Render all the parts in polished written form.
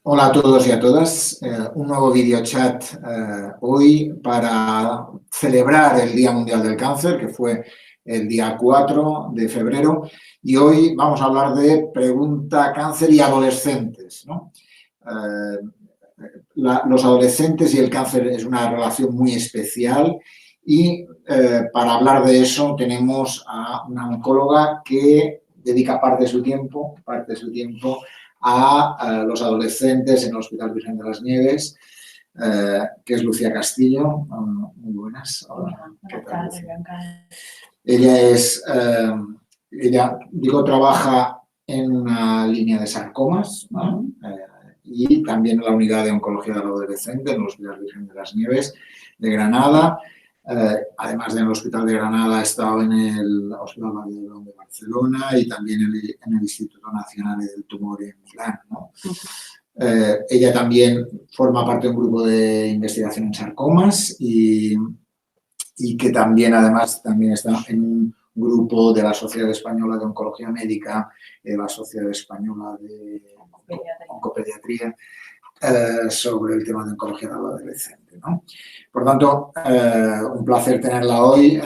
Hola a todos y a todas. Un nuevo videochat hoy para celebrar el Día Mundial del Cáncer, que fue el día 4 de febrero. Y hoy vamos a hablar de pregunta cáncer y adolescentes, ¿no? Los adolescentes y el cáncer es una relación muy especial y para hablar de eso tenemos a una oncóloga que dedica parte de su tiempo a los adolescentes en el Hospital Virgen de las Nieves, que es Lucía Castillo. Muy buenas. Hola, ¿qué tal? Ella trabaja en una línea de sarcomas, ¿no? Y también en la unidad de oncología del adolescente en el Hospital Virgen de las Nieves de Granada. Además del Hospital de Granada, ha estado en el Hospital Vall de Barcelona y también en el Instituto Nacional del Tumor en Milán, ¿no? Ella también forma parte de un grupo de investigación en sarcomas y que también, además, está en un grupo de la Sociedad Española de Oncología Médica, la Sociedad Española de Oncopediatría, sobre el tema de oncología del adolescente, ¿no? Por tanto, un placer tenerla hoy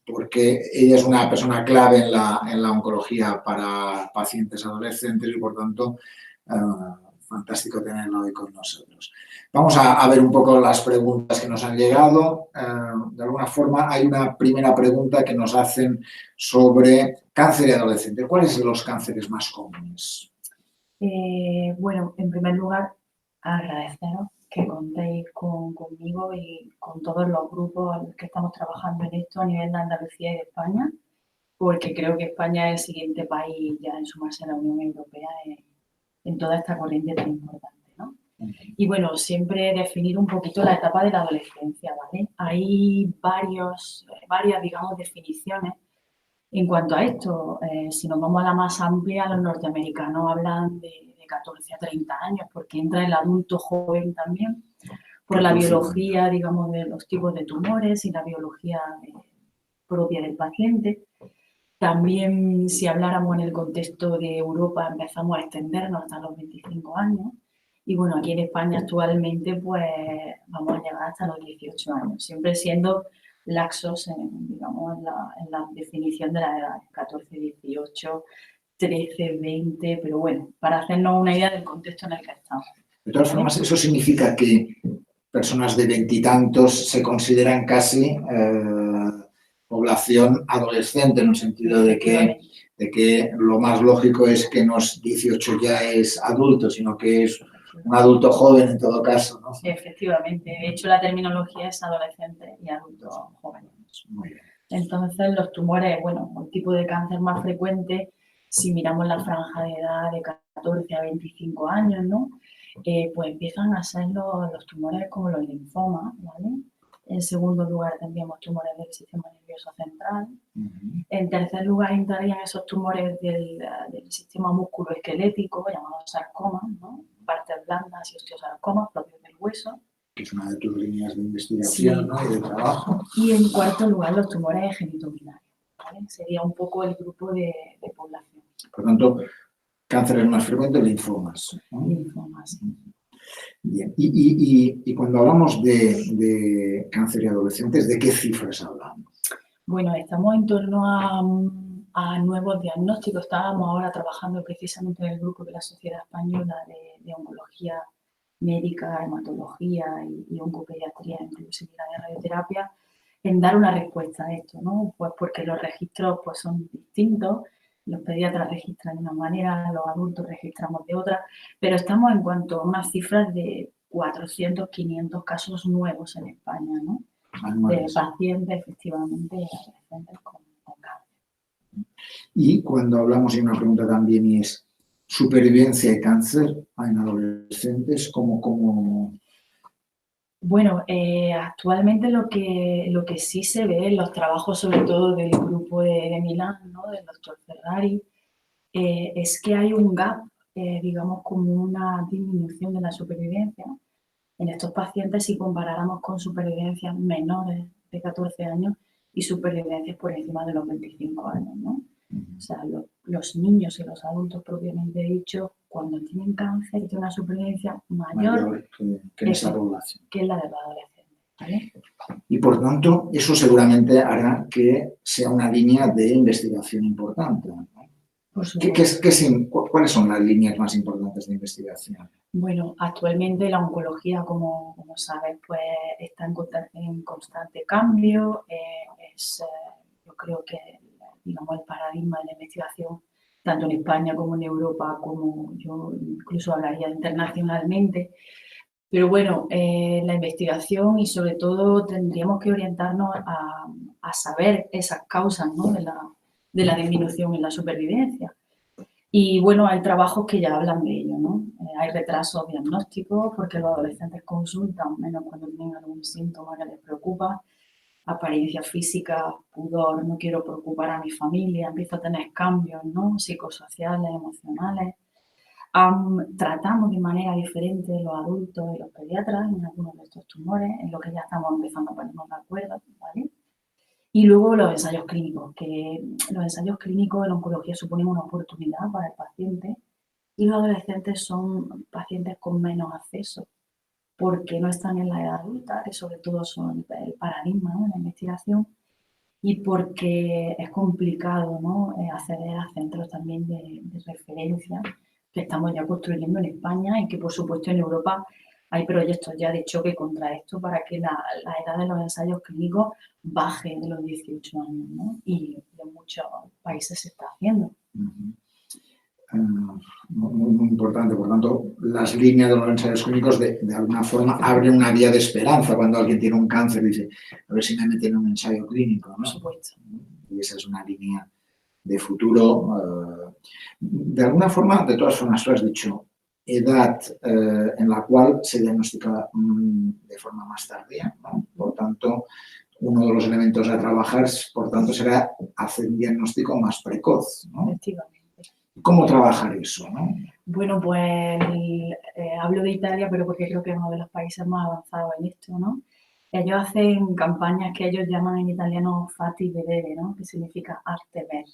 porque ella es una persona clave en la oncología para pacientes adolescentes y, por tanto, fantástico tenerla hoy con nosotros. Vamos a ver un poco las preguntas que nos han llegado. De alguna forma, hay una primera pregunta que nos hacen sobre cáncer adolescente. ¿Cuáles son los cánceres más comunes? Bueno, en primer lugar, agradeceros que contéis conmigo y con todos los grupos a los que estamos trabajando en esto a nivel de Andalucía y de España, porque creo que España es el siguiente país ya en sumarse a la Unión Europea en toda esta corriente tan importante, ¿no? Y bueno, siempre definir un poquito la etapa de la adolescencia, ¿vale? Hay varias, digamos, definiciones en cuanto a esto. Si nos vamos a la más amplia, los norteamericanos hablan de 14 a 30 años, porque entra el adulto joven también, por la biología, digamos, de los tipos de tumores y la biología propia del paciente. También, si habláramos en el contexto de Europa, empezamos a extendernos hasta los 25 años. Y bueno, aquí en España actualmente, pues vamos a llegar hasta los 18 años, siempre siendo laxos digamos, en la definición de la edad, 14, 18, 13, 20, pero bueno, para hacernos una idea del contexto en el que estamos. De todas formas, eso significa que personas de veintitantos se consideran casi población adolescente, en el sentido de que lo más lógico es que no es 18 ya es adulto, sino que es un adulto joven en todo caso, ¿no? Efectivamente. De hecho, la terminología es adolescente y adulto joven. Muy bien. Entonces, los tumores, bueno, el tipo de cáncer más frecuente, si miramos la franja de edad de 14 a 25 años, ¿no? Pues empiezan a ser los tumores como los linfomas, ¿vale? En segundo lugar, tendríamos tumores del sistema nervioso central. En tercer lugar, entrarían esos tumores del sistema musculoesquelético, llamados sarcomas, ¿no? Partes blandas y osteosarcomas propios del hueso. Que es una de tus líneas de investigación, sí, ¿no? Y de trabajo. Y en cuarto lugar, los tumores genitourinarios, ¿vale? Sería un poco el grupo de población. Por tanto, cánceres más frecuentes, linfomas, ¿no? Linfomas. Bien. Y cuando hablamos de cáncer y adolescentes, ¿de qué cifras hablamos? Bueno, estamos en torno a nuevos diagnósticos. Estábamos ahora trabajando precisamente en el grupo de la Sociedad Española de Oncología Médica, Hematología y Oncopediatría, inclusive la de radioterapia, en dar una respuesta a esto, ¿no? Pues porque los registros pues, son distintos. Los pediatras registran de una manera, los adultos registramos de otra, pero estamos en cuanto a unas cifras de 400, 500 casos nuevos en España, ¿no? De pacientes, efectivamente, adolescentes con cáncer. Y cuando hablamos, y una pregunta también es, ¿supervivencia y cáncer en adolescentes? ¿Cómo? Bueno, actualmente lo que sí se ve en los trabajos, sobre todo del grupo de Milán, ¿no? Del doctor Ferrari, es que hay un gap, digamos, como una disminución de la supervivencia en estos pacientes si comparáramos con supervivencias menores de 14 años y supervivencias por encima de los 25 años, ¿no? O sea, los niños y los adultos propiamente dicho, cuando tienen cáncer tiene una supervivencia mayor que en esa población. Que es la de los adolescentes, ¿vale? Y por tanto, eso seguramente hará que sea una línea de investigación importante, ¿no? Por supuesto. ¿Cuáles son las líneas más importantes de investigación? Bueno, actualmente la oncología, como sabes, pues está en constante cambio. Yo creo que, digamos, el paradigma de la investigación, tanto en España como en Europa, como yo incluso hablaría internacionalmente. Pero bueno, la investigación y sobre todo tendríamos que orientarnos a saber esas causas, ¿no?, de la disminución en la supervivencia. Y bueno, hay trabajos que ya hablan de ello, ¿no? Hay retrasos diagnósticos porque los adolescentes consultan menos cuando tienen algún síntoma que les preocupa, apariencia física, pudor, no quiero preocupar a mi familia, empiezo a tener cambios, ¿no?, psicosociales, emocionales. Tratamos de manera diferente los adultos y los pediatras en algunos de estos tumores, en lo que ya estamos empezando a ponernos de acuerdo, ¿vale? Y luego los ensayos clínicos, que los ensayos clínicos en oncología suponen una oportunidad para el paciente y los adolescentes son pacientes con menos acceso porque no están en la edad adulta, que sobre todo son el paradigma, ¿no?, de la investigación, y porque es complicado, ¿no?, acceder a centros también de referencia que estamos ya construyendo en España y que por supuesto en Europa hay proyectos ya de choque contra esto para que la edad de los ensayos clínicos baje de los 18 años, ¿no? Y en muchos países se está haciendo. Muy importante, por tanto, las líneas de los ensayos clínicos de alguna forma abren una vía de esperanza cuando alguien tiene un cáncer y dice, a ver si me meten en un ensayo clínico, ¿no? Por supuesto. Y esa es una línea de futuro. De alguna forma, de todas formas, tú has dicho edad en la cual se diagnostica de forma más tardía, ¿no? Por tanto, uno de los elementos a trabajar, por tanto, será hacer un diagnóstico más precoz, ¿no? Efectivamente. ¿Cómo trabajar eso, no? Bueno, pues hablo de Italia, pero porque creo que es uno de los países más avanzados en esto, ¿no? Ellos hacen campañas que ellos llaman en italiano Fatti Vedere, ¿no?, que significa arte ver.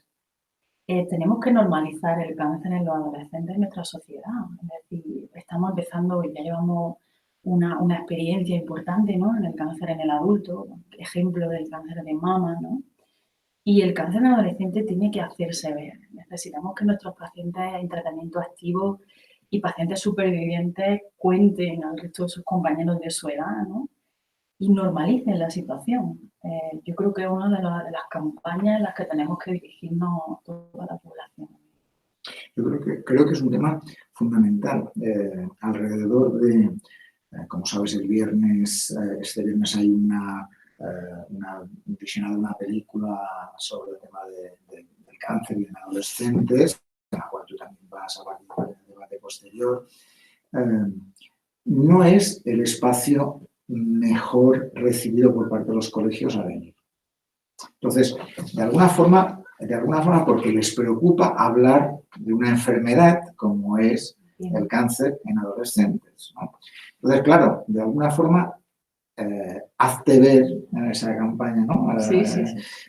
Tenemos que normalizar el cáncer en los adolescentes en nuestra sociedad. Es decir, estamos empezando, ya llevamos una experiencia importante, ¿no?, en el cáncer en el adulto, ejemplo del cáncer de mama, ¿no? Y el cáncer en adolescente tiene que hacerse ver. Necesitamos que nuestros pacientes en tratamiento activo y pacientes supervivientes cuenten al resto de sus compañeros de su edad, ¿no?, y normalicen la situación. Yo creo que es una de las campañas en las que tenemos que dirigirnos toda la población. Yo creo que es un tema fundamental. Alrededor de, como sabes, este viernes hay una visionada una película sobre el tema del cáncer en adolescentes, en la cual tú también vas a participar en el debate posterior. No es el espacio mejor recibido por parte de los colegios a venir. Entonces, de alguna forma, porque les preocupa hablar de una enfermedad como es el cáncer en adolescentes, ¿no? Entonces, claro, de alguna forma, hazte ver en esa campaña, ¿no? Sí.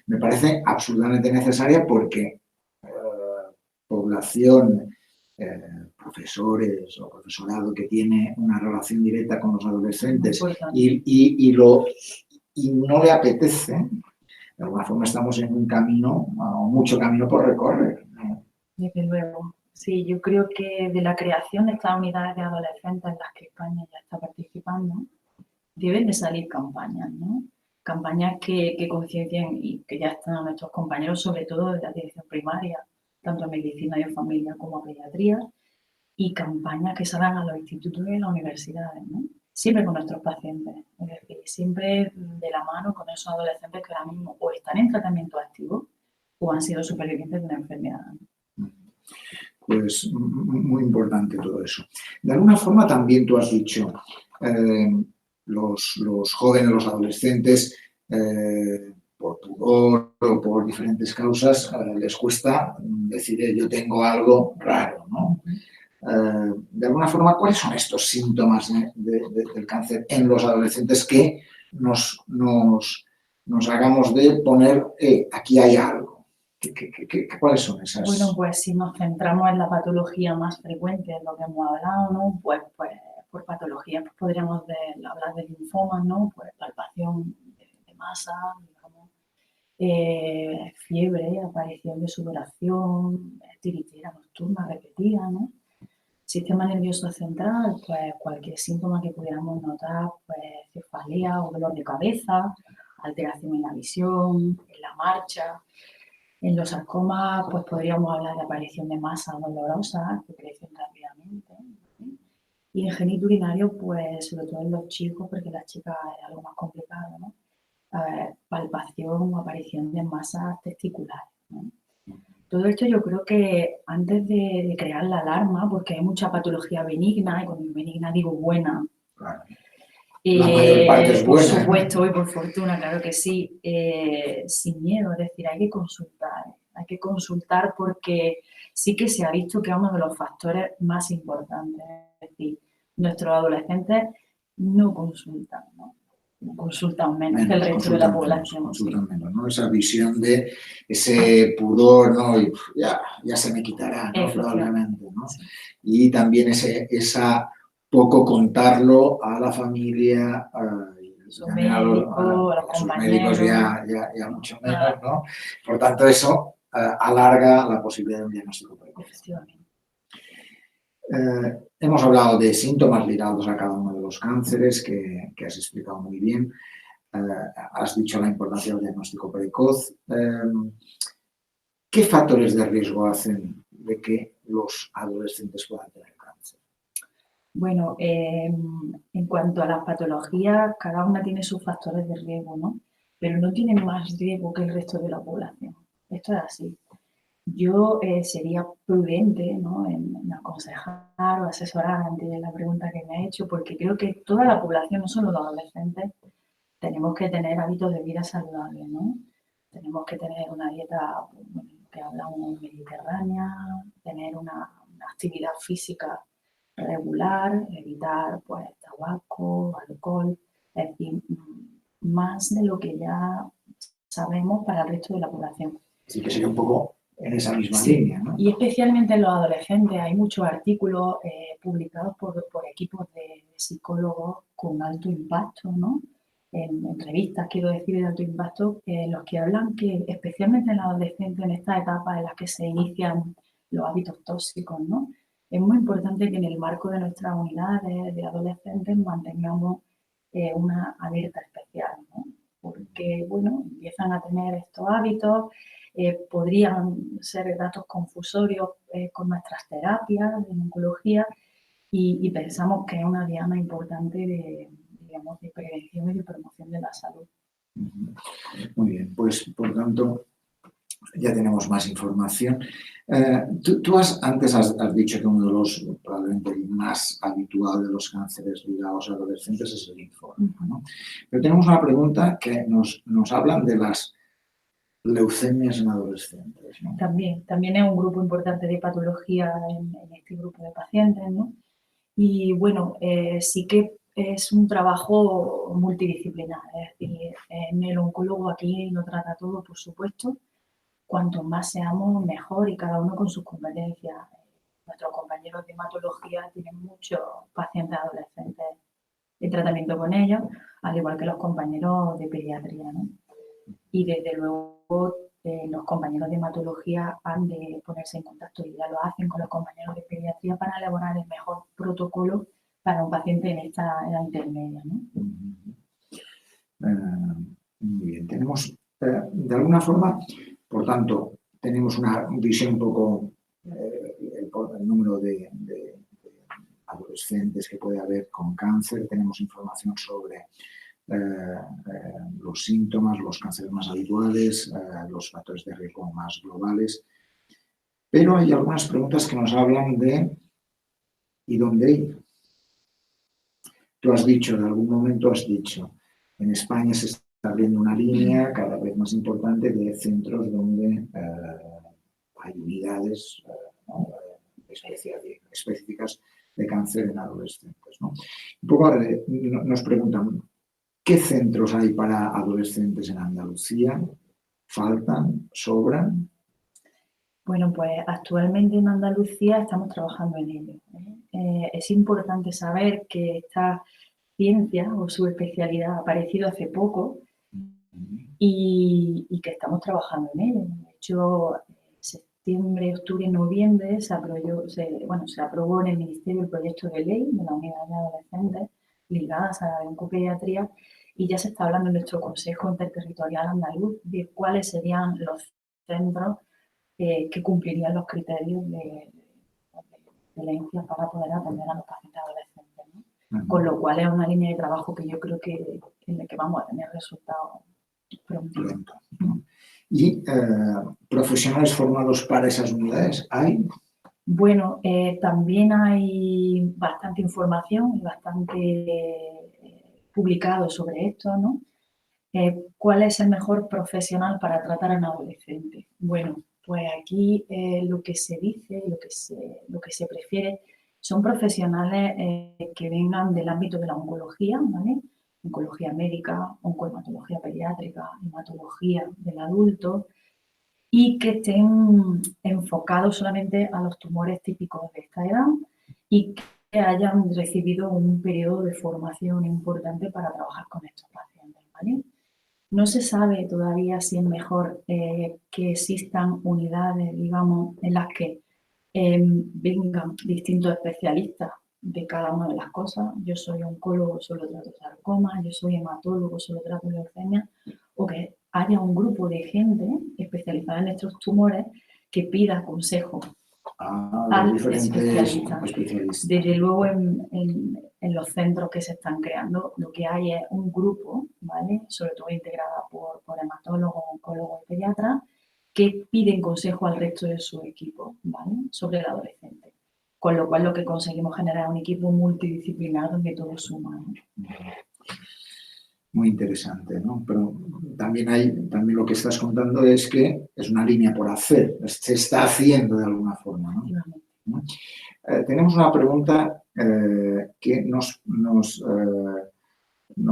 Me parece absolutamente necesaria porque población, profesores o profesorado que tiene una relación directa con los adolescentes y no le apetece, de alguna forma estamos en un camino, mucho camino por recorrer, ¿no? Desde luego. Sí, yo creo que de la creación de estas unidades de adolescentes en las que España ya está participando, deben de salir campañas, ¿no? Campañas que conciencien y que ya están nuestros compañeros, sobre todo de la dirección primaria, tanto en medicina y en familia como en pediatría, y campañas que salgan a los institutos y a las universidades, ¿no? Siempre con nuestros pacientes, es decir, siempre de la mano con esos adolescentes que ahora mismo o están en tratamiento activo o han sido supervivientes de una enfermedad. Pues muy importante todo eso. De alguna forma también tú has dicho, los jóvenes, los adolescentes, por pudor o por diferentes causas, les cuesta decir yo tengo algo raro, ¿no? De alguna forma, ¿cuáles son estos síntomas del cáncer en los adolescentes que nos hagamos de poner aquí hay algo? ¿Cuáles son esas? Bueno, pues si nos centramos en la patología más frecuente, en lo que hemos hablado, ¿no? Pues por patología pues podríamos hablar de linfomas, ¿no? Pues palpación de masa, digamos, fiebre, aparición de sudoración, tiritera nocturna repetida, ¿no? Sistema nervioso central, pues cualquier síntoma que pudiéramos notar, pues cefalea o dolor de cabeza, alteración en la visión, en la marcha. En los sarcomas, pues podríamos hablar de aparición de masas dolorosas que crecen rápidamente, ¿sí? Y en genitourinario, pues sobre todo en los chicos, porque en las chicas es algo más complicado, ¿no? Palpación o aparición de masas testiculares, ¿no? Todo esto yo creo que antes de crear la alarma, porque hay mucha patología benigna, y cuando benigna digo buena. Claro. La mayor parte es por buena. supuesto, y por fortuna, claro que sí, sin miedo, es decir, hay que consultar porque sí que se ha visto que es uno de los factores más importantes, es decir, nuestros adolescentes no consultan, ¿no? Consultan menos que el resto de la población. Consultan menos, ¿no? Esa visión de ese pudor, ¿no? Y ya se me quitará, ¿no? Probablemente, ¿no? Sí. Y también esa poco contarlo a la familia, a sus médicos ya mucho menos, ¿no? Por tanto, eso alarga la posibilidad de un diagnóstico precoz. Hemos hablado de síntomas ligados a cada uno de los cánceres que has explicado muy bien. Has dicho la importancia del diagnóstico precoz. ¿Qué factores de riesgo hacen de que los adolescentes puedan tener cáncer? Bueno, en cuanto a las patologías, cada una tiene sus factores de riesgo, ¿no? Pero no tienen más riesgo que el resto de la población. Esto es así. Yo sería prudente, ¿no? en aconsejar o asesorar ante la pregunta que me ha hecho, porque creo que toda la población, no solo los adolescentes, tenemos que tener hábitos de vida saludables, ¿no? Tenemos que tener una dieta, bueno, que hablamos mediterránea, tener una actividad física regular, evitar pues tabaco, alcohol, es decir, más de lo que ya sabemos para el resto de la población. Así que sería un poco en esa misma línea, ¿no? Y especialmente en los adolescentes hay muchos artículos publicados por equipos de psicólogos con alto impacto, ¿no? En revistas, quiero decir, de alto impacto, los que hablan que especialmente en los adolescentes, en esta etapa en la que se inician los hábitos tóxicos, ¿no? Es muy importante que en el marco de nuestras unidades de adolescentes mantengamos una alerta especial, ¿no? Porque, bueno, empiezan a tener estos hábitos, podrían ser datos confusorios con nuestras terapias de oncología y pensamos que es una diana importante de prevención y de promoción de la salud. Muy bien, pues por tanto ya tenemos más información. Tú antes has dicho que uno de los probablemente más habitual de los cánceres ligados a adolescentes es el linfoma, ¿no? Pero tenemos una pregunta que nos hablan de las leucemias en adolescentes, ¿no? También es un grupo importante de patología en este grupo de pacientes, ¿no? Y bueno, sí que es un trabajo multidisciplinar, es decir, el oncólogo aquí lo trata todo, por supuesto. Cuanto más seamos, mejor y cada uno con sus competencias. Nuestros compañeros de hematología tienen muchos pacientes adolescentes en tratamiento con ellos, al igual que los compañeros de pediatría, ¿no? Y desde luego los compañeros de hematología han de ponerse en contacto, y ya lo hacen con los compañeros de pediatría para elaborar el mejor protocolo para un paciente en esta edad intermedia, ¿no? Muy bien, tenemos de alguna forma, por tanto, tenemos una visión un poco el número de adolescentes que puede haber con cáncer, tenemos información sobre los síntomas, los cánceres más habituales, los factores de riesgo más globales, pero hay algunas preguntas que nos hablan de ¿y dónde ir? Tú has dicho, en algún momento has dicho, en España se está abriendo una línea cada vez más importante de centros donde hay unidades específicas de cáncer en adolescentes, ¿no? Un poco nos preguntan, ¿qué centros hay para adolescentes en Andalucía? ¿Faltan? ¿Sobran? Bueno, pues actualmente en Andalucía estamos trabajando en ello, ¿eh? Es importante saber que esta ciencia o su especialidad ha aparecido hace poco y que estamos trabajando en ello. De hecho, septiembre, octubre, noviembre se aprobó en el Ministerio el proyecto de ley de la unidad de adolescentes ligadas a la oncopediatría y ya se está hablando en nuestro Consejo Interterritorial Andaluz de cuáles serían los centros que cumplirían los criterios de excelencia para poder atender a los pacientes adolescentes, ¿no? Con lo cual es una línea de trabajo que yo creo que en la que vamos a tener resultados pronto. ¿No? ¿Y profesionales formados para esas unidades hay? Bueno, también hay bastante información y bastante publicado sobre esto, ¿no? ¿Cuál es el mejor profesional para tratar a un adolescente? Bueno, pues aquí lo que se dice, lo que se prefiere son profesionales que vengan del ámbito de la oncología, ¿vale? Oncología médica, oncohematología pediátrica, hematología del adulto y que estén enfocados solamente a los tumores típicos de esta edad y que hayan recibido un periodo de formación importante para trabajar con estos pacientes, ¿vale? No se sabe todavía si es mejor que existan unidades, digamos, en las que vengan distintos especialistas de cada una de las cosas. Yo soy oncólogo, solo trato sarcoma, yo soy hematólogo, solo trato leucemia, o que haya un grupo de gente especializada en estos tumores que pida consejo al especialista. Desde luego en los centros que se están creando lo que hay es un grupo, ¿vale? Sobre todo integrada por hematólogos, oncólogos y pediatras, que piden consejo al resto de su equipo, ¿vale? Sobre el adolescente. Con lo cual lo que conseguimos generar es un equipo multidisciplinar donde todos suman. Muy interesante, ¿no? Pero también lo que estás contando es que es una línea por hacer, se está haciendo de alguna forma, ¿no? Tenemos una pregunta que nos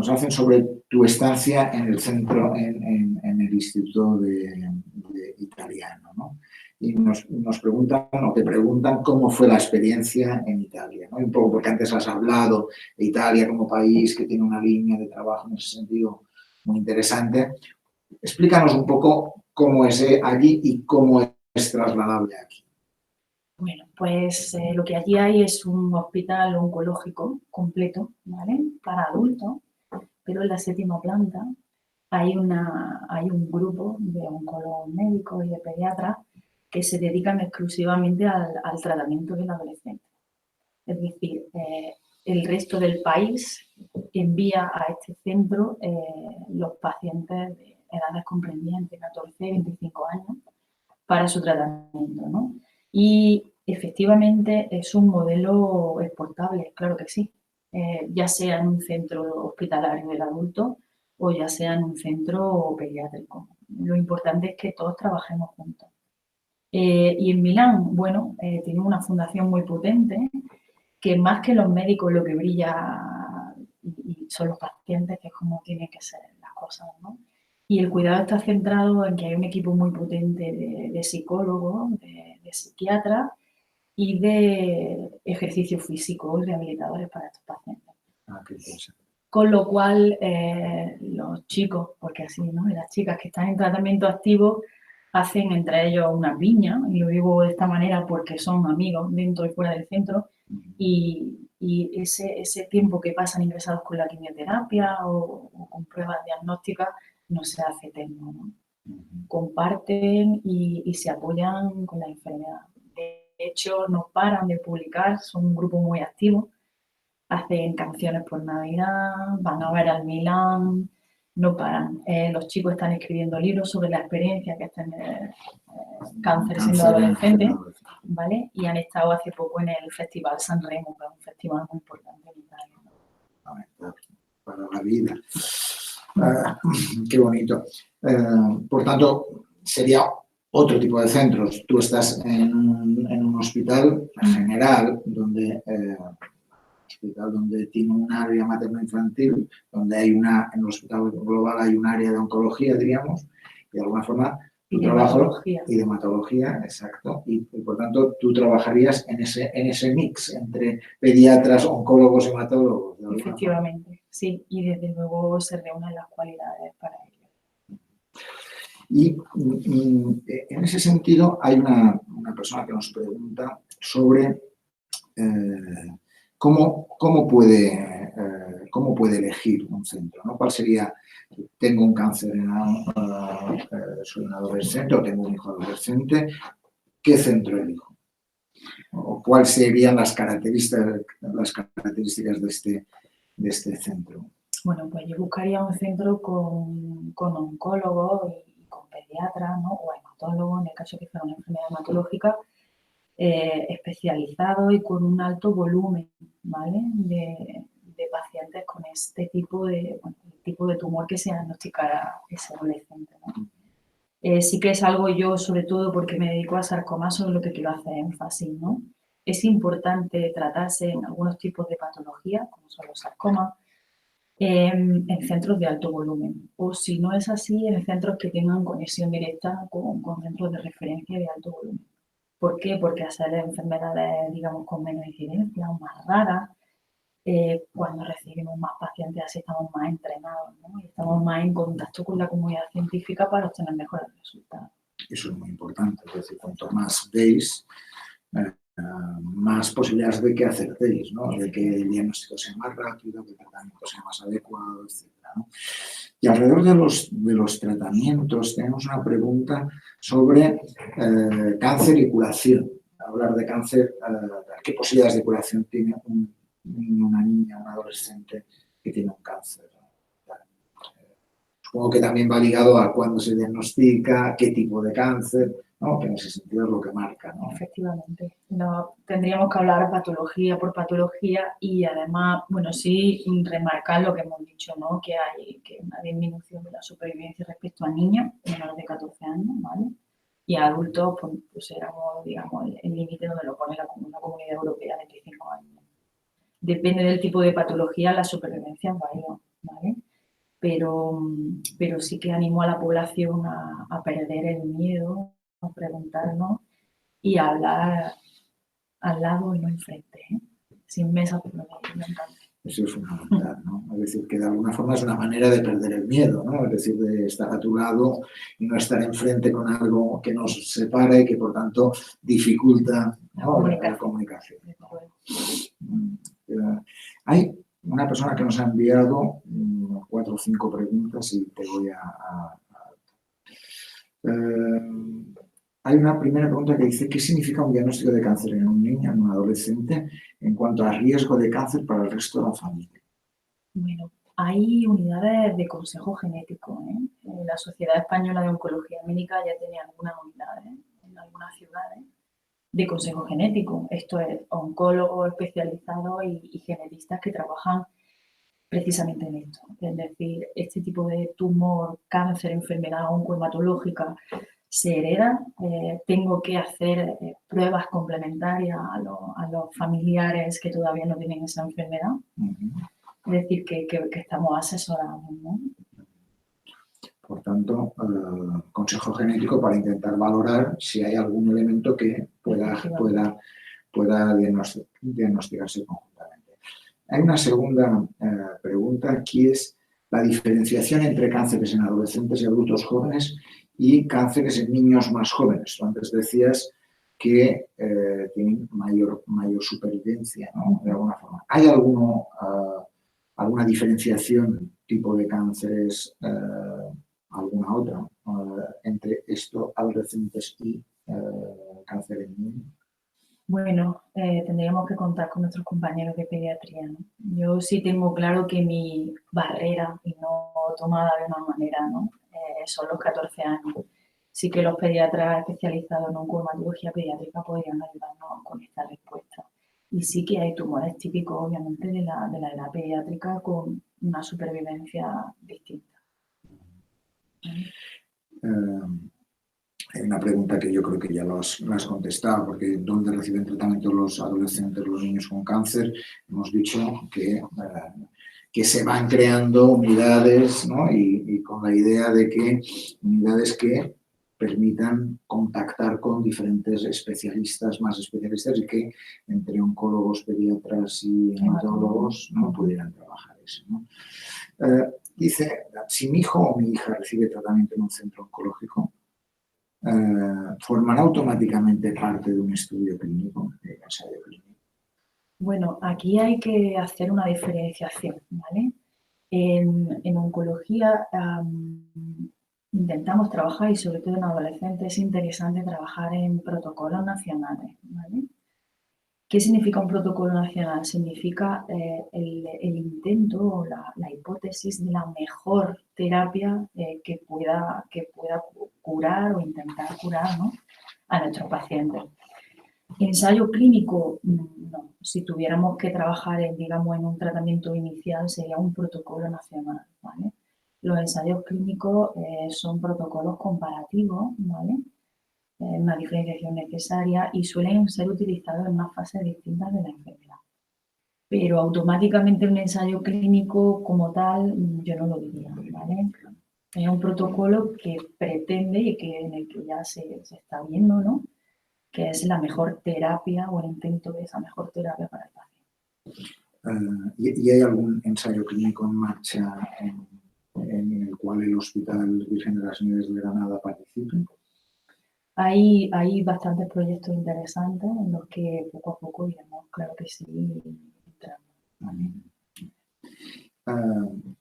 hacen sobre tu estancia en el centro, en el Instituto de Italiano, ¿no? Y nos preguntan, o te preguntan cómo fue la experiencia en Italia, ¿no? Un poco porque antes has hablado de Italia como país que tiene una línea de trabajo en ese sentido muy interesante. Explícanos un poco cómo es allí y cómo es trasladable aquí. Bueno, pues lo que allí hay es un hospital oncológico completo, ¿vale? Para adultos, pero en la 7ª planta hay un grupo de oncólogos médicos y de pediatras que se dedican exclusivamente al tratamiento del adolescente. Es decir, el resto del país envía a este centro los pacientes de edades comprendidas entre 14 y 25 años para su tratamiento, ¿no? Y efectivamente es un modelo exportable, claro que sí, ya sea en un centro hospitalario del adulto o ya sea en un centro pediátrico. Lo importante es que todos trabajemos juntos. Y en Milán, bueno, tiene una fundación muy potente que más que los médicos lo que brilla y son los pacientes, que es como tienen que ser las cosas, ¿no? Y el cuidado está centrado en que hay un equipo muy potente de psicólogos, de psiquiatras y de ejercicio físico y rehabilitadores para estos pacientes. Qué interesante. Con lo cual, los chicos, porque así, ¿no? Y las chicas que están en tratamiento activo hacen entre ellos una piña, y lo digo de esta manera porque son amigos dentro y fuera del centro, y ese tiempo que pasan ingresados con la quimioterapia o con pruebas diagnósticas no se hace eterno, ¿no? Comparten y se apoyan con la enfermedad. De hecho, no paran de publicar, son un grupo muy activo, hacen canciones por Navidad, van a ver al Milán, no paran. Los chicos están escribiendo libros sobre la experiencia que es tener cáncer siendo adolescente, ¿vale? Y han estado hace poco en el Festival San Remo, que es un festival muy importante en Italia. Para la vida. Qué bonito. Por tanto, sería otro tipo de centros. Tú estás en un hospital general donde tiene un área materno-infantil, donde en el hospital global hay un área de oncología, diríamos, y de alguna forma Tu trabajo y de hematología, exacto. Y por tanto, tú trabajarías en ese mix entre pediatras, oncólogos, hematólogos. Efectivamente, sí. Y desde luego se reúnen las cualidades para ello. Y en ese sentido hay una persona que nos pregunta sobre cómo puede elegir un centro, ¿no? ¿Cuál sería? Tengo un cáncer, soy un adolescente o tengo un hijo adolescente, ¿qué centro elijo? ¿O cuáles serían las características de este centro? Bueno, pues yo buscaría un centro con oncólogos y con pediatras, ¿no? O hematólogos, en el caso de que fuera una enfermedad hematológica, especializado y con un alto volumen, ¿vale? de pacientes con este tipo de tumor que se diagnosticará ese adolescente, ¿no? Sí que es algo yo, sobre todo porque me dedico a sarcomas, sobre lo que quiero hacer énfasis, ¿no? Es importante tratarse en algunos tipos de patologías, como son los sarcomas, en centros de alto volumen. O si no es así, en centros que tengan conexión directa con centros de referencia de alto volumen. ¿Por qué? Porque al ser enfermedades, digamos, con menos incidencia o más raras, cuando recibimos más pacientes así estamos más entrenados, ¿no? Y estamos más en contacto con la comunidad científica para obtener mejores resultados. Eso es muy importante, es decir, cuanto más veis, más posibilidades de que acertéis, ¿no? De que el diagnóstico sea más rápido, que el tratamiento sea más adecuado, etc., ¿no? Y alrededor de los tratamientos tenemos una pregunta sobre cáncer y curación. Hablar de cáncer, ¿qué posibilidades de curación tiene un niño, una niña, un adolescente que tiene un cáncer? Supongo que también va ligado a cuándo se diagnostica, qué tipo de cáncer, ¿no? Que en ese sentido es lo que marca, ¿no? Efectivamente. No, tendríamos que hablar patología por patología y además, bueno, sí remarcar lo que hemos dicho, ¿no? Que hay una disminución de la supervivencia respecto a niños menores de 14 años, ¿vale? Y a adultos, pues éramos, digamos, el límite donde lo pone la Comunidad Europea de 25 años. Depende del tipo de patología, la supervivencia varía, ¿vale? Pero sí que animo a la población a perder el miedo, a preguntarnos y a hablar al lado y no enfrente, ¿eh? Sin mesa por lo menos. Eso es fundamental, ¿no? Es decir, que de alguna forma es una manera de perder el miedo, ¿no? Es decir, de estar a tu lado y no estar enfrente con algo que nos separa y que, por tanto, dificulta, ¿no? La comunicación. Hay una persona que nos ha enviado 4 o 5 preguntas y te voy hay una primera pregunta que dice: ¿qué significa un diagnóstico de cáncer en un niño, en un adolescente, en cuanto a riesgo de cáncer para el resto de la familia? Bueno, hay unidades de consejo genético, ¿eh? La Sociedad Española de Oncología Médica ya tiene algunas unidades en algunas ciudades de consejo genético. Esto es oncólogos especializados y genetistas que trabajan precisamente en esto. Es decir, este tipo de tumor, cáncer, enfermedad oncohematológica se hereda. Tengo que hacer pruebas complementarias a los familiares que todavía no tienen esa enfermedad. Es decir, que estamos asesorados, ¿no? Por tanto, consejo genético para intentar valorar si hay algún elemento que pueda diagnosticarse conjuntamente. Hay una segunda pregunta, aquí es la diferenciación entre cánceres en adolescentes y adultos jóvenes y cánceres en niños más jóvenes. Tú antes decías que tienen mayor supervivencia, ¿no? De alguna forma. ¿Hay alguna diferenciación tipo de cánceres, alguna otra, entre estos adolescentes y cáncer en niños? Bueno, tendríamos que contar con nuestros compañeros de pediatría, ¿no? Yo sí tengo claro que mi barrera, y no tomada de una manera, ¿no? Son los 14 años. Sí que los pediatras especializados en oncohematología pediátrica podrían ayudarnos con esta respuesta. Y sí que hay tumores típicos, obviamente, de la edad pediátrica con una supervivencia distinta. Hay una pregunta que yo creo que ya lo has contestado, porque ¿dónde reciben tratamiento los adolescentes, los niños con cáncer? Hemos dicho que se van creando unidades, ¿no? Y con la idea de que unidades que permitan contactar con diferentes especialistas, más especialistas, y que entre oncólogos, pediatras y hematólogos, ¿no?, pudieran trabajar eso, ¿no? Dice, si mi hijo o mi hija recibe tratamiento en un centro oncológico, ¿formará automáticamente parte de un estudio clínico, de ensayo clínico? Bueno, aquí hay que hacer una diferenciación, ¿vale? En oncología intentamos trabajar, y sobre todo en adolescentes es interesante trabajar en protocolos nacionales, ¿vale? ¿Qué significa un protocolo nacional? Significa el intento o la hipótesis de la mejor terapia que pueda curar o intentar curar, ¿no?, a nuestros pacientes. Ensayo clínico, no. Si tuviéramos que trabajar digamos, en un tratamiento inicial, sería un protocolo nacional, ¿vale? Los ensayos clínicos son protocolos comparativos, ¿vale? Una diferenciación necesaria, y suelen ser utilizados en unas fases distintas de la enfermedad. Pero automáticamente un ensayo clínico como tal, yo no lo diría, ¿vale? Es un protocolo que pretende y en el que ya se está viendo, ¿no?, que es la mejor terapia o el intento de esa mejor terapia para el paciente. ¿Y hay algún ensayo clínico en marcha en el cual el Hospital Virgen de las Nieves de Granada participe? Hay bastantes proyectos interesantes en los que poco a poco iremos, claro que sí, entrando.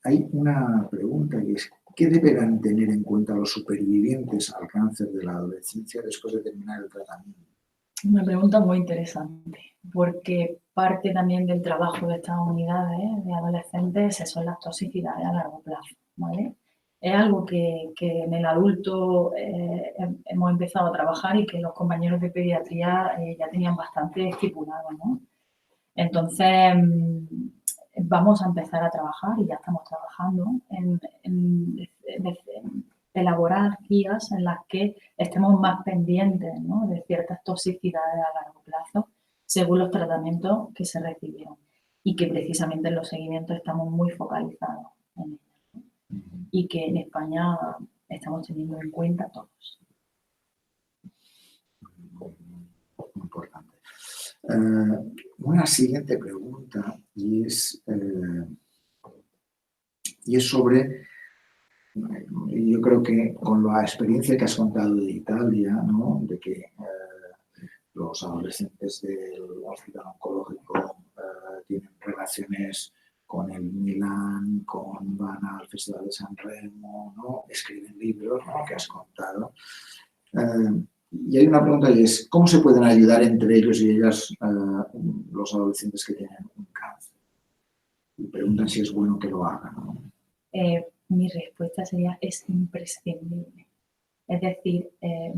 Hay una pregunta que es: ¿qué deberán tener en cuenta los supervivientes al cáncer de la adolescencia después de terminar el tratamiento? Una pregunta muy interesante, porque parte también del trabajo de estas unidades de adolescentes son las toxicidades a largo plazo, ¿vale? Es algo que en el adulto hemos empezado a trabajar y que los compañeros de pediatría ya tenían bastante estipulado, ¿no? Entonces, vamos a empezar a trabajar, y ya estamos trabajando, en elaborar guías en las que estemos más pendientes, ¿no?, de ciertas toxicidades a largo plazo según los tratamientos que se recibieron, y que precisamente en los seguimientos estamos muy focalizados en ellos, ¿no?, y que en España estamos teniendo en cuenta todos. Importante. Una siguiente pregunta, y es sobre, yo creo que con la experiencia que has contado de Italia, ¿no?, de que los adolescentes del hospital oncológico tienen relaciones con el Milan, van al Festival de San Remo, ¿no?, escriben libros, ¿no?, que has contado. Y hay una pregunta, y es: ¿cómo se pueden ayudar entre ellos y ellas los adolescentes que tienen un cáncer? Y preguntan si es bueno que lo hagan, ¿no? Mi respuesta sería: es imprescindible. Es decir,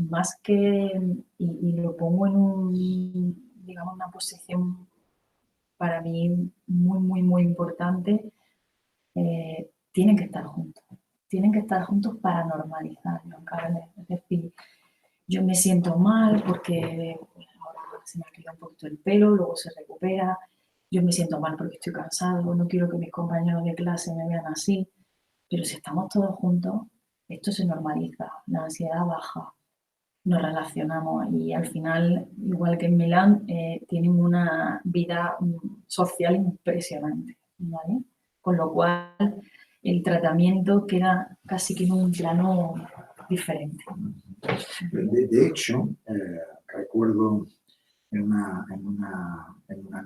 más que, y lo pongo en digamos, una posición para mí muy, muy, muy importante, tienen que estar juntos. Tienen que estar juntos para normalizarlo, ¿vale? Es decir, yo me siento mal porque ahora se me ha caído un poquito el pelo, luego se recupera. Yo me siento mal porque estoy cansado, no quiero que mis compañeros de clase me vean así. Pero si estamos todos juntos, esto se normaliza, la ansiedad baja, nos relacionamos, y al final, igual que en Milán, tienen una vida social impresionante, ¿vale? Con lo cual, el tratamiento queda casi que en un plano diferente. De hecho, recuerdo en una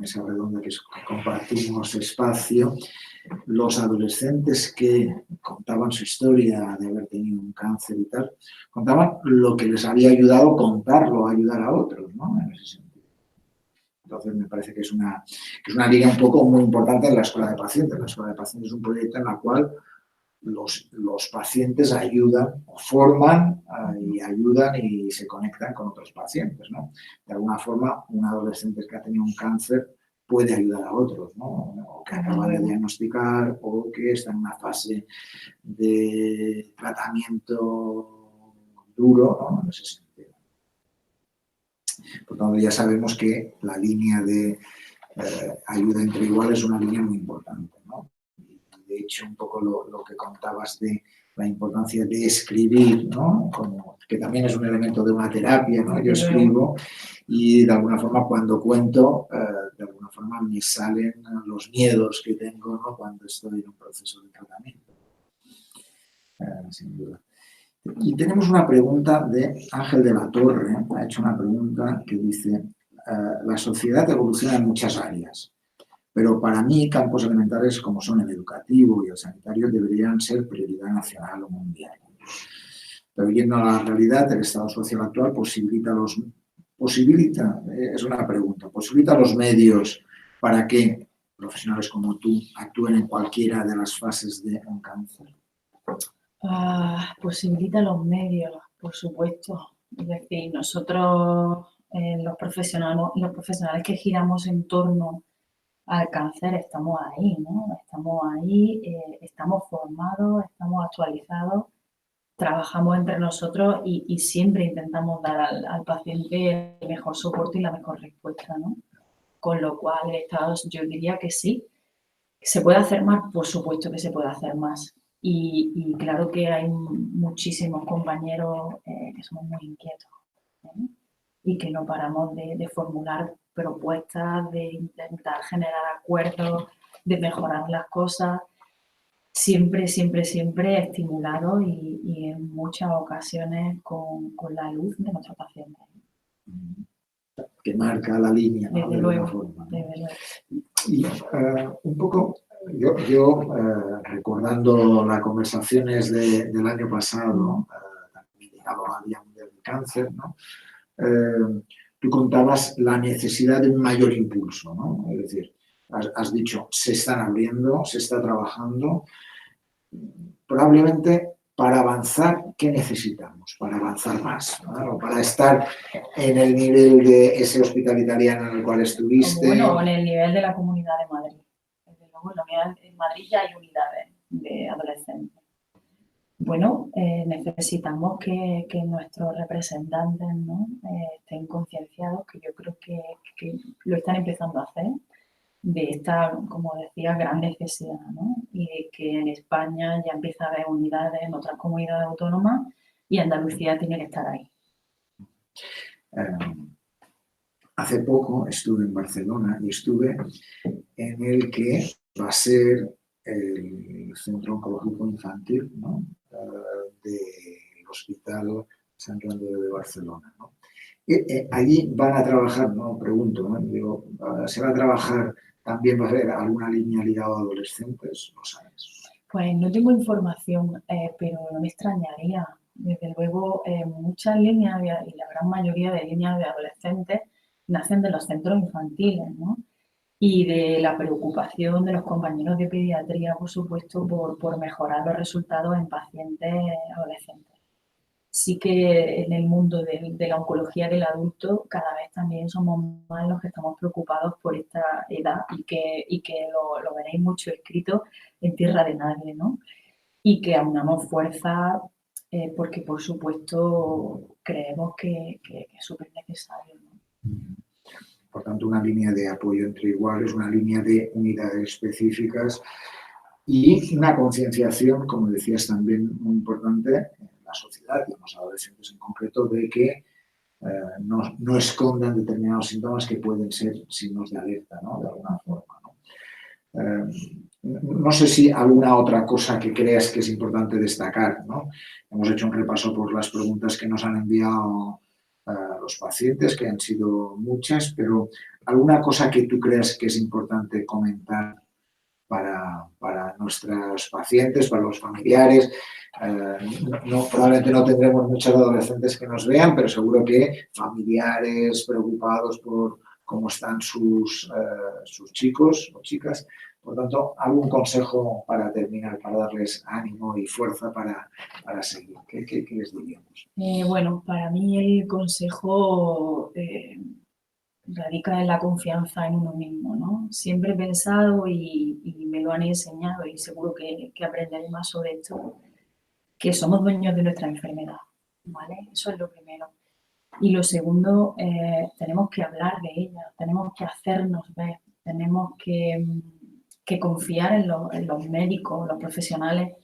mesa redonda que compartimos espacio, los adolescentes que contaban su historia de haber tenido un cáncer y tal, contaban lo que les había ayudado contarlo, a ayudar a otros, ¿no?, en ese sentido. Entonces, me parece que es una línea un poco muy importante en la Escuela de Pacientes. La Escuela de Pacientes es un proyecto en el cual los pacientes ayudan, forman y ayudan y se conectan con otros pacientes, ¿no? De alguna forma, un adolescente que ha tenido un cáncer puede ayudar a otros, ¿no?, o que acaba de diagnosticar, o que está en una fase de tratamiento duro, ¿no?, en ese sentido. Por tanto, ya sabemos que la línea de ayuda entre iguales es una línea muy importante, ¿no? De hecho, un poco lo que contabas de la importancia de escribir, ¿no? Que también es un elemento de una terapia, ¿no? Yo escribo y de alguna forma cuando cuento, de alguna forma me salen los miedos que tengo, ¿no? Cuando estoy en un proceso de tratamiento. Sin duda. Y tenemos una pregunta de Ángel de la Torre, ha hecho una pregunta que dice, la sociedad evoluciona en muchas áreas, pero para mí campos elementales como son el educativo y el sanitario deberían ser prioridad nacional o mundial. Pero yendo a la realidad, el estado social actual posibilita los medios para que profesionales como tú actúen en cualquiera de las fases de un cáncer. Posibilita los medios, por supuesto. Es decir, nosotros, los profesionales que giramos en torno al cáncer, estamos ahí, ¿no? Estamos ahí, estamos formados, estamos actualizados, trabajamos entre nosotros y siempre intentamos dar al paciente el mejor soporte y la mejor respuesta, ¿no? Con lo cual, yo diría que sí. ¿Se puede hacer más? Por supuesto que se puede hacer más. Y claro que hay muchísimos compañeros que somos muy inquietos, ¿eh? Y que no paramos de formular propuestas, de intentar generar acuerdos, de mejorar las cosas, siempre estimulados y en muchas ocasiones con la luz de nuestros pacientes. Que marca la línea, ¿no? Desde De luego, alguna forma, ¿no? desde luego. Y un poco, yo recordando las conversaciones del año pasado, también ligado al Día Mundial del Cáncer, ¿no? Tú contabas la necesidad de un mayor impulso, ¿no? Es decir, has dicho, se están abriendo, se está trabajando. Probablemente para avanzar, ¿qué necesitamos? Para avanzar más, ¿no? Para estar en el nivel de ese hospital italiano en el cual estuviste. Bueno, en el nivel de la Comunidad de Madrid. Desde luego, en Madrid ya hay unidades de adolescentes. Bueno, necesitamos que nuestros representantes, ¿no? Estén concienciados, que yo creo que lo están empezando a hacer, de esta, como decía, gran necesidad, ¿no? Y de que en España ya empieza a haber unidades en otras comunidades autónomas y Andalucía tiene que estar ahí. Hace poco estuve en Barcelona y estuve en el que va a ser el Centro Oncológico Infantil, ¿no? Del Hospital Sant Joan de Déu de Barcelona, ¿no? Allí van a trabajar, no pregunto, ¿no? Digo, ¿se va a trabajar también, va a haber alguna línea ligada a adolescentes? ¿Lo sabes? Pues no tengo información, pero no me extrañaría. Desde luego, muchas líneas y la gran mayoría de líneas de adolescentes nacen de los centros infantiles, ¿no? Y de la preocupación de los compañeros de pediatría, por supuesto, por mejorar los resultados en pacientes adolescentes. Sí que en el mundo de la oncología del adulto cada vez también somos más los que estamos preocupados por esta edad y que lo veréis mucho escrito en Tierra de Nadie, ¿no? Y que aunamos fuerza porque, por supuesto, creemos que es súper necesario, ¿no? Por tanto, una línea de apoyo entre iguales, una línea de unidades específicas y una concienciación, como decías también, muy importante en la sociedad y en los adolescentes en concreto, de que no escondan determinados síntomas que pueden ser signos de alerta, ¿no? De alguna forma, ¿no? No sé si alguna otra cosa que creas que es importante destacar, ¿no? Hemos hecho un repaso por las preguntas que nos han enviado los pacientes, que han sido muchas, pero ¿alguna cosa que tú creas que es importante comentar para nuestros pacientes, para los familiares? Probablemente no tendremos muchos adolescentes que nos vean, pero seguro que familiares preocupados por cómo están sus chicos o chicas. Por tanto, ¿algún consejo para terminar, para darles ánimo y fuerza para seguir? ¿Qué les diríamos? Bueno, para mí el consejo radica en la confianza en uno mismo, ¿no? Siempre he pensado y me lo han enseñado y seguro que aprenderé más sobre esto, que somos dueños de nuestra enfermedad, ¿vale? Eso es lo primero. Y lo segundo, tenemos que hablar de ella, tenemos que hacernos ver, tenemos que confiar en los médicos, los profesionales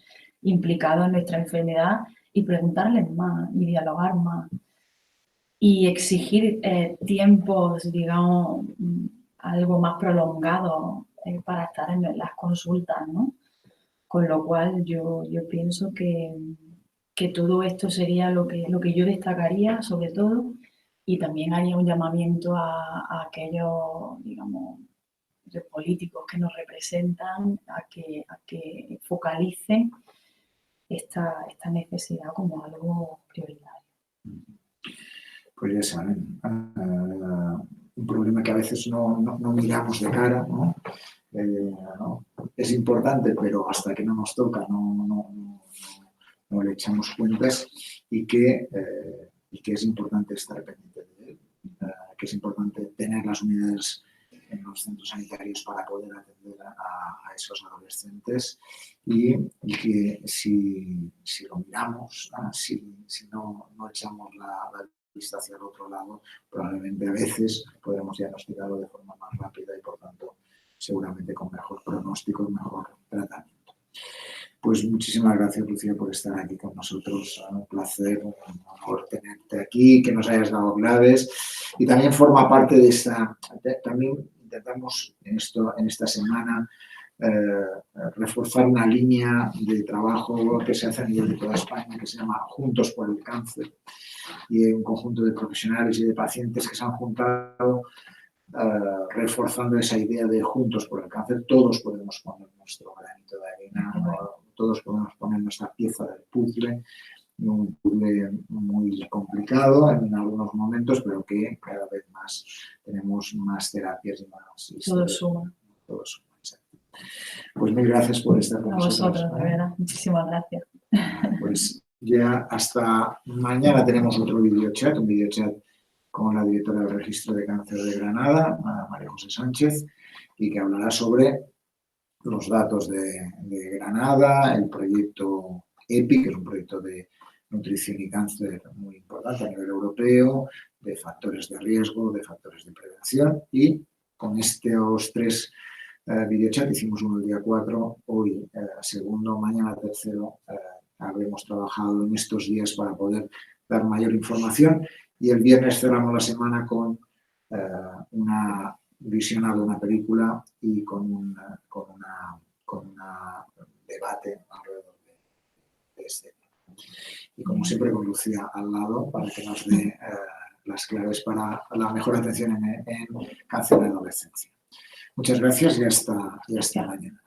implicados en nuestra enfermedad y preguntarles más y dialogar más y exigir tiempos, digamos, algo más prolongados para estar en las consultas, ¿no? Con lo cual yo pienso que todo esto sería lo que yo destacaría sobre todo, y también haría un llamamiento a aquellos, digamos, los políticos que nos representan a que focalicen esta necesidad como algo prioritario. Pues ya saben, un problema que a veces no miramos de cara, ¿no? ¿No? Es importante, pero hasta que no nos toca no le echamos cuentas, y que es importante estar pendiente de él, que es importante tener las unidades en los centros sanitarios para poder atender a esos adolescentes, y que si lo miramos, si no echamos la vista hacia el otro lado, probablemente a veces podremos diagnosticarlo de forma más rápida y, por tanto, seguramente con mejor pronóstico y mejor tratamiento. Pues muchísimas gracias, Lucía, por estar aquí con nosotros. Un placer, un honor tenerte aquí, que nos hayas dado claves. Y también forma parte de esta... También intentamos en esta semana reforzar una línea de trabajo que se hace a nivel de toda España, que se llama Juntos por el Cáncer, y un conjunto de profesionales y de pacientes que se han juntado reforzando esa idea de juntos por el cáncer. Todos podemos poner nuestro granito de arena, todos podemos poner nuestra pieza del puzzle, un puzzle muy complicado en algunos momentos, pero que cada vez más tenemos más terapias y más... Todo suma. Todo suma, exacto. Pues mil gracias por estar con nosotros. A vosotros, de verdad. Muchísimas gracias. Pues ya hasta mañana tenemos otro videochat, un videochat con la directora del Registro de Cáncer de Granada, María José Sánchez, y que hablará sobre los datos de Granada, el proyecto EPI, que es un proyecto de nutrición y cáncer muy importante a nivel europeo, de factores de riesgo, de factores de prevención, y con estos 3 videochats, hicimos uno el día 4, hoy segundo, mañana tercero, habremos trabajado en estos días para poder dar mayor información, y el viernes cerramos la semana con una visionado de una película y con un debate alrededor de este tema. Y como siempre con Lucía al lado para que nos dé las claves para la mejor atención en cáncer de adolescencia. Muchas gracias y hasta mañana.